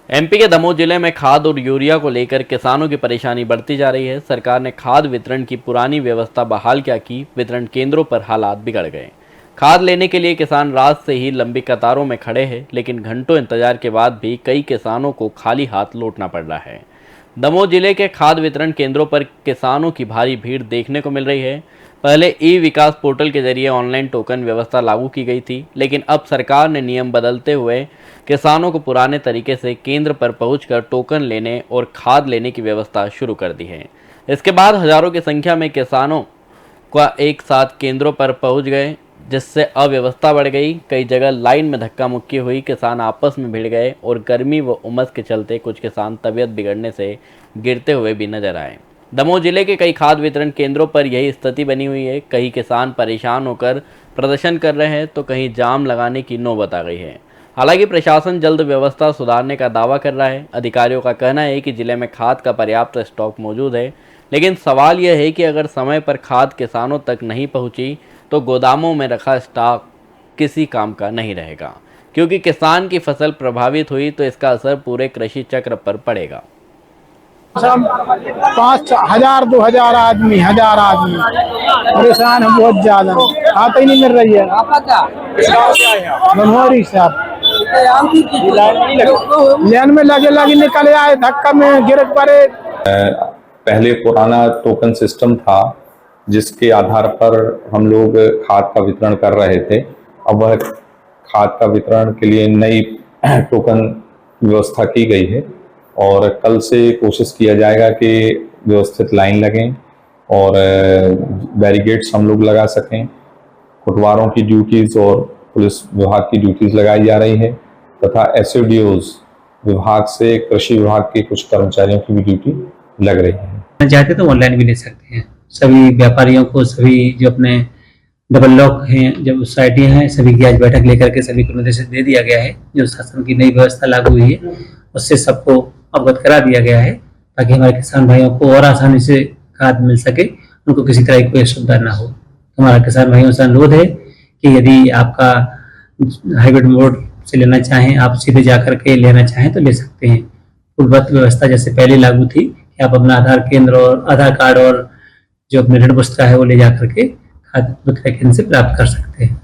MP के दमोह जिले में खाद और यूरिया को लेकर किसानों की परेशानी बढ़ती जा रही है। सरकार ने खाद वितरण की पुरानी व्यवस्था बहाल क्या की, वितरण केंद्रों पर हालात बिगड़ गए। खाद लेने के लिए किसान रात से ही लंबी कतारों में खड़े हैं, लेकिन घंटों इंतजार के बाद भी कई किसानों को खाली हाथ लौटना पड़ रहा है। दमोह जिले के खाद वितरण केंद्रों पर किसानों की भारी भीड़ देखने को मिल रही है। पहले ई विकास पोर्टल के जरिए ऑनलाइन टोकन व्यवस्था लागू की गई थी, लेकिन अब सरकार ने नियम बदलते हुए किसानों को पुराने तरीके से केंद्र पर पहुंचकर टोकन लेने और खाद लेने की व्यवस्था शुरू कर दी है। इसके बाद हजारों की संख्या में किसानों का एक साथ केंद्रों पर पहुंच गए, जिससे अव्यवस्था बढ़ गई। कई जगह लाइन में धक्का मुक्की हुई, किसान आपस में भिड़ गए और गर्मी व उमस के चलते कुछ किसान तबीयत बिगड़ने से गिरते हुए भी नजर आए। दमोह जिले के कई खाद वितरण केंद्रों पर यही स्थिति बनी हुई है। कई किसान परेशान होकर प्रदर्शन कर रहे हैं तो कहीं जाम लगाने की नौबत आ गई है। हालांकि प्रशासन जल्द व्यवस्था सुधारने का दावा कर रहा है। अधिकारियों का कहना है कि जिले में खाद का पर्याप्त स्टॉक मौजूद है, लेकिन सवाल यह है कि अगर समय पर खाद किसानों तक नहीं पहुंची तो गोदामों में रखा स्टॉक किसी काम का नहीं रहेगा, क्योंकि किसान की फसल प्रभावित हुई तो इसका असर पूरे कृषि चक्र पर पड़ेगा। सब 5,000 2,000 आदमी, 1,000 आदमी परेशान है बहुत ज्यादा। खाता ही नहीं मिल रही है। बनवारी साहब लाइन में लगे निकले आए, धक्का में गिर पड़े। पहले पुराना टोकन सिस्टम था जिसके आधार पर हम लोग खाद का वितरण कर रहे थे। अब वह खाद का वितरण के लिए नई टोकन व्यवस्था की गई है और कल से कोशिश किया जाएगा कि व्यवस्थित लाइन लगें और बैरिकेड्स हम लोग लगा सकें। कोटवारों की ड्यूटीज़ और पुलिस विभाग की ड्यूटीज़ लगाई जा रही है तथा एसओडीओज विभाग से कृषि विभाग के कुछ कर्मचारियों की भी ड्यूटी लग रही है। चाहते तो ऑनलाइन भी ले सकते हैं। सभी व्यापारियों को, सभी जो अपने डबल लॉक हैं, जब सोसाइटी हैं, सभी की आज बैठक लेकर के सभी को निर्देश दे दिया गया है। जो शासन की नई व्यवस्था लागू हुई है उससे सबको अवगत करा दिया गया है, ताकि हमारे किसान भाइयों को और आसानी से खाद मिल सके, उनको किसी तरह की कोई असुविधा ना हो। हमारा किसान भाइयों से अनुरोध है कि यदि आपका हाइब्रिड मोड से लेना चाहें, आप सीधे जाकर के लेना चाहें तो ले सकते हैं। पूर्ववत व्यवस्था जैसे पहले लागू थी कि आप अपना आधार केंद्र और आधार कार्ड और जो अपने ऋण पुस्तिका है वो ले जाकर के खाद विक्रय केंद्र से प्राप्त कर सकते हैं।